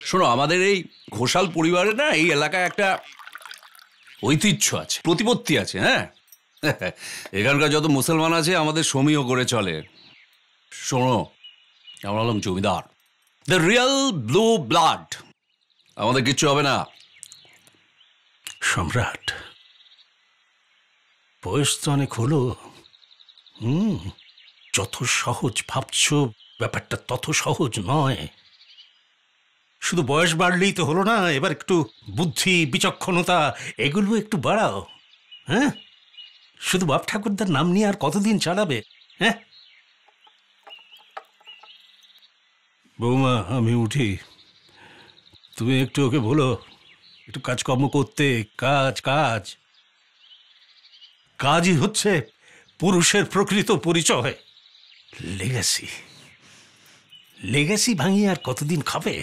শোনো, আমাদের এই ঘোষাল পরিবারে না এই এলাকায় একটা ঐতিহ্য আছে, প্রতিপত্তি আছে। হ্যাঁ, এখানকার যত মুসলমান আছে আমাদের সমীহ করে চলে। শোনো, আমরা হলাম জমিদার, দ্য রিয়েল ব্লু ব্লাড। আমাদের কিচ্ছু হবে না। সম্রাট, বয়স তো অনেক হলো। যত সহজ ভাবছ ব্যাপারটা তত সহজ নয়। শুধু বয়স বাড়লেই তো হলো না, এবার একটু বুদ্ধি বিচক্ষণতা এগুলো একটু বাড়াও। হ্যাঁ, শুধু বাপ ঠাকুরদার নাম নিয়ে আর কতদিন চালাবে? হ্যাঁ বৌমা, আমি উঠি, তুমি একটু ওকে বলো একটু কাজকর্ম করতে। কাজ কাজ কাজই হচ্ছে পুরুষের প্রকৃত পরিচয়। লেগাসি লেগাসি ভাঙিয়ে আর কতদিন খাবে?